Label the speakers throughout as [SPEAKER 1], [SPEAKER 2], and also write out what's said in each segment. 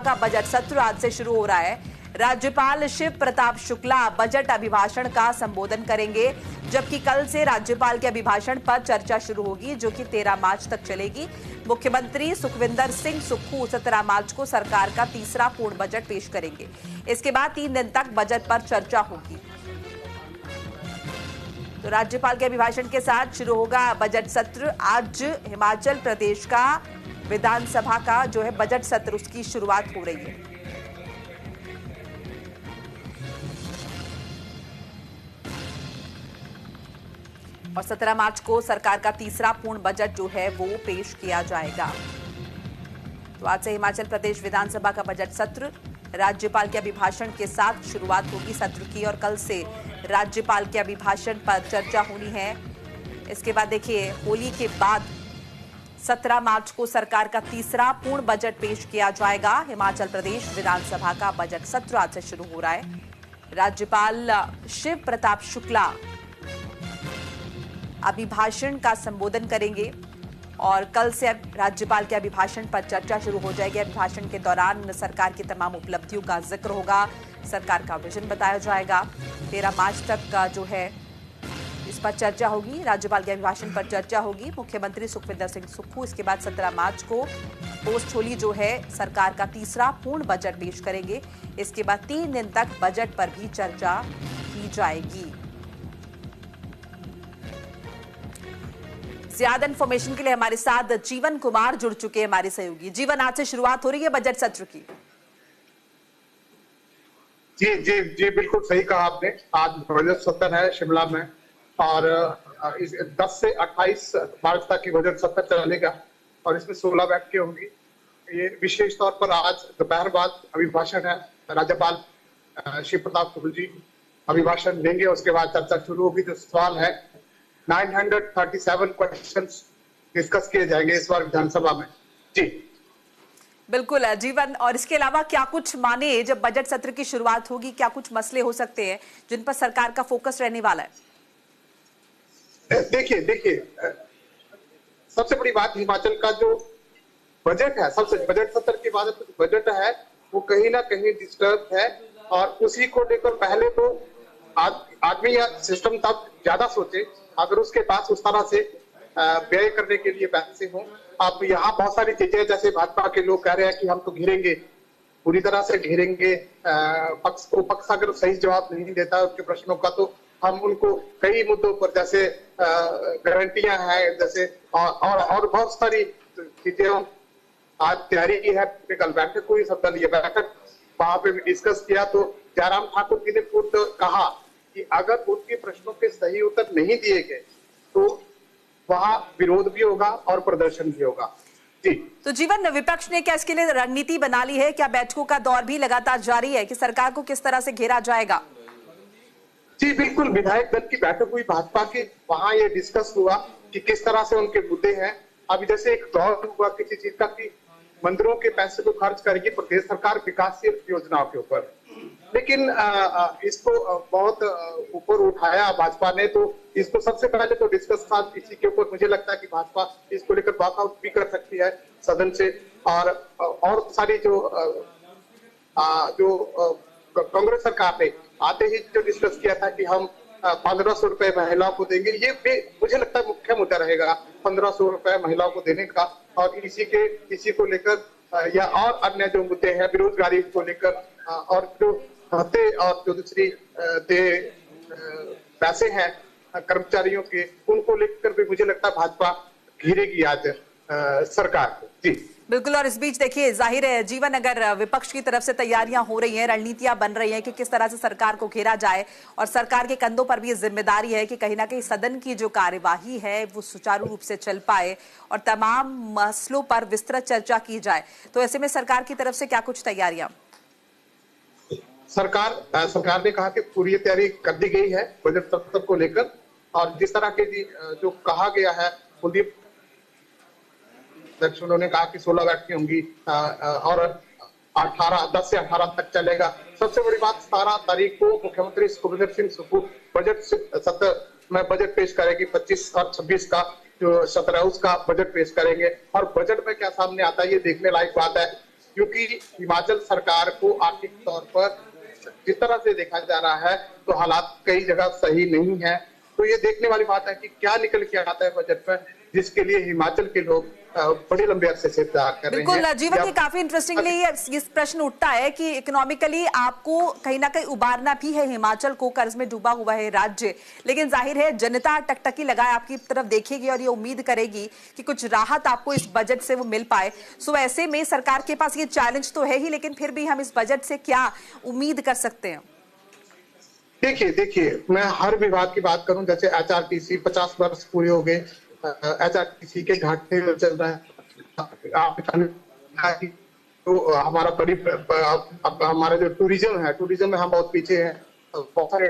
[SPEAKER 1] का बजट सत्र आज से शुरू हो रहा है। राज्यपाल शिव प्रताप शुक्ला बजट अभिभाषण का संबोधन करेंगे, जबकि कल से राज्यपाल के अभिभाषण पर चर्चा शुरू होगी, जो कि 13 मार्च तक चलेगी। मुख्यमंत्री सुखविंदर सिंह सुक्खू 17 मार्च को सरकार का तीसरा पूर्ण बजट पेश करेंगे। इसके बाद 3 दिन तक बजट पर चर्चा होगी। तो राज्यपाल के अभिभाषण के साथ शुरू होगा बजट सत्र। आज हिमाचल प्रदेश का विधानसभा का जो है बजट सत्र, उसकी शुरुआत हो रही है। और 17 मार्च को सरकार का तीसरा पूर्ण बजट जो है वो पेश किया जाएगा। तो आज से हिमाचल प्रदेश विधानसभा का बजट सत्र राज्यपाल के अभिभाषण के साथ शुरुआत होगी सत्र की, और कल से राज्यपाल के अभिभाषण पर चर्चा होनी है। इसके बाद देखिए, होली के बाद 17 मार्च को सरकार का तीसरा पूर्ण बजट पेश किया जाएगा। हिमाचल प्रदेश विधानसभा का बजट सत्र आज से शुरू हो रहा है। राज्यपाल शिव प्रताप शुक्ला अभिभाषण का संबोधन करेंगे और कल से राज्यपाल के अभिभाषण पर चर्चा शुरू हो जाएगी। अभिभाषण के दौरान सरकार की तमाम उपलब्धियों का जिक्र होगा, सरकार का विजन बताया जाएगा। 13 मार्च तक का जो है इस पर चर्चा होगी, राज्यपाल के अभिभाषण पर चर्चा होगी। मुख्यमंत्री सुखविंदर सिंह सुक्खू इसके बाद 17 मार्च को पोस्ट होली जो है सरकार का तीसरा पूर्ण बजट पेश करेंगे। इसके बाद 3 दिन तक बजट पर भी चर्चा की जाएगी। ज्यादा इंफॉर्मेशन के लिए हमारे साथ जीवन कुमार जुड़ चुके हैं, हमारे सहयोगी। जीवन, आज से शुरुआत हो रही है बजट सत्र की।
[SPEAKER 2] जी जी जी, बिल्कुल सही कहा आपने। आज बजट सत्र है शिमला में, और 10 से 28 मार्च तक की बजट सत्र चलेगा, और इसमें 16 बैठकें होंगी। ये विशेष तौर पर आज दोपहर बाद अभिभाषण है, राज्यपाल शिव प्रताप शुक्ल जी अभिभाषण देंगे। उसके बाद चर्चा शुरू होगी। जो सवाल है 937 क्वेश्चंस डिस्कस किए जाएंगे इस बार विधानसभा में। जी
[SPEAKER 1] बिल्कुल जीवन, और इसके अलावा क्या कुछ माने जब बजट सत्र की शुरुआत होगी, क्या कुछ मसले हो सकते हैं जिन पर सरकार का फोकस रहने वाला है?
[SPEAKER 2] देखिए सबसे बड़ी बात, हिमाचल का जो बजट है, सबसे बजट सत्र की बात बजट है वो कहीं ना कहीं डिस्टर्ब है, और उसी को लेकर पहले तो आदमी या सिस्टम तब ज्यादा सोचे अगर उसके पास उस तरह से व्यय करने के लिए पैसे हों। अब यहाँ बहुत सारी चीजें, जैसे भाजपा के लोग कह रहे हैं कि हम तो घेरेंगे, पूरी तरह से घेरेंगे पक्ष अगर सही जवाब नहीं देता उनके प्रश्नों का, तो हम उनको कई मुद्दों पर, जैसे गारंटियां हैं, जैसे और बहुत सारी चीजें आज तैयारी की है। कल बैठक हुई, सब दल ये बैठक वहां पे भी डिस्कस किया। तो जयराम ठाकुर जी ने खुद कहा कि अगर उनके प्रश्नों के सही उत्तर नहीं दिए गए तो वहां विरोध भी होगा और प्रदर्शन भी होगा। जी,
[SPEAKER 1] तो जीवन, विपक्ष ने क्या इसके लिए रणनीति बना ली है? क्या बैठकों का दौर भी लगातार जारी है कि सरकार को किस तरह से घेरा जाएगा?
[SPEAKER 2] जी बिल्कुल, विधायक दल की बैठक हुई भाजपा की, वहां ये डिस्कस हुआ कि किस तरह से उनके मुद्दे हैं। अभी जैसे एक दौर हुआ किसी चीज का कि मंदिरों के पैसे को खर्च करेगी प्रदेश सरकार विकासशील योजनाओं के ऊपर, लेकिन इसको बहुत ऊपर उठाया भाजपा ने। तो इसको सबसे पहले तो डिस्कस था इसी के ऊपर। मुझे लगता है कि भाजपा इसको लेकर वॉकआउट भी कर सकती है सदन से, और सारी जो कांग्रेस सरकार ने आते ही जो डिस्कस किया था कि हम 1500 रुपए महिलाओं को देंगे, ये मुझे लगता है मुख्य मुद्दा रहेगा, 1500 रुपए महिलाओं को देने का। और इसी को लेकर या और अन्य जो मुद्दे हैं बेरोजगारी को लेकर, और जो भत्ते और जो दूसरी पैसे हैं कर्मचारियों के, उनको लेकर भी मुझे लगता है भाजपा घेरेगी आज सरकार को। जी
[SPEAKER 1] बिल्कुल, और इस बीच देखिए, जाहिर है जीवन, अगर विपक्ष की तरफ से तैयारियां हो रही हैं, रणनीतियां बन रही हैं कि किस तरह से सरकार को घेरा जाए, और सरकार के कंधों पर भी ये जिम्मेदारी है कि कहीं ना कहीं सदन की जो कार्यवाही है वो सुचारू रूप से चल पाए और तमाम मसलों पर विस्तृत चर्चा की जाए, तो ऐसे में सरकार की तरफ से क्या कुछ तैयारियां?
[SPEAKER 2] सरकार ने कहा कि पूरी तैयारी कर दी गई है बजट सत्र को लेकर, और जिस तरह के जो कहा गया है, कुलदीप उन्होंने कहा कि 16 बैठकें होंगी और 10 से 18 तक चलेगा। सबसे बड़ी बात, 17 तारीख को मुख्यमंत्री सुखविंदर सिंह सुक्खू बजट सत्र में बजट पेश करेगी। 25 और 26 का जो सत्र है उसका बजट पेश करेंगे, और बजट में क्या सामने आता है ये देखने लायक बात है। क्योंकि हिमाचल सरकार को आर्थिक तौर पर जिस तरह से देखा जा रहा है तो हालात कई जगह सही नहीं है। तो ये देखने वाली बात है कि क्या निकल के आता है बजट में, जिसके लिए हिमाचल के लोग बड़े लंबे अरसे से इंतजार कर रहे हैं।
[SPEAKER 1] बिल्कुल जीवन, ये काफी इंटरेस्टिंगली ये प्रश्न उठता है कि इकोनॉमिकली आपको कहीं ना कहीं उबारना भी है हिमाचल को, कर्ज में डूबा हुआ है राज्य, लेकिन जाहिर है जनता टकटकी लगाए आपकी तरफ देखेगी और ये उम्मीद करेगी कि कुछ राहत आपको इस बजट से वो मिल पाए। सो ऐसे में सरकार के पास ये चैलेंज तो है ही, लेकिन फिर भी हम इस बजट से क्या उम्मीद कर सकते हैं?
[SPEAKER 2] देखिए मैं हर विभाग की बात करूं, जैसे एचआरटीसी 50 वर्ष पूरे हो गए, एचआरटीसी के घाटे में चल रहा है। आप तो हमारा हमारा जो टूरिज्म में हम बहुत पीछे हैं। बहुत सारे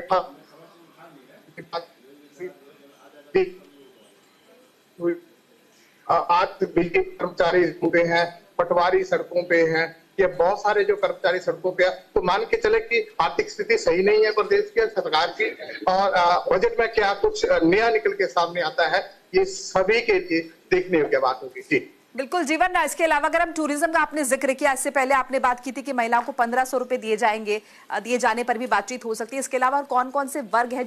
[SPEAKER 2] आज बिजली कर्मचारी पे हैं, पटवारी सड़कों पे हैं, ये बहुत सारे जो कर्मचारी सड़कों पे है। तो मान के चले कि आर्थिक स्थिति सही नहीं है प्रदेश की सरकार की, और बजट में क्या कुछ नया निकल के सामने आता है, ये सभी के लिए देखने योग्य बात होगी। जी
[SPEAKER 1] बिल्कुल जीवन, इसके अलावा अगर हम टूरिज्म का आपने जिक्र किया, इससे पहले आपने बात की थी कि महिलाओं को 1500 रुपए दिए जाएंगे, दिए जाने पर भी बातचीत हो सकती है। इसके अलावा कौन कौन से वर्ग है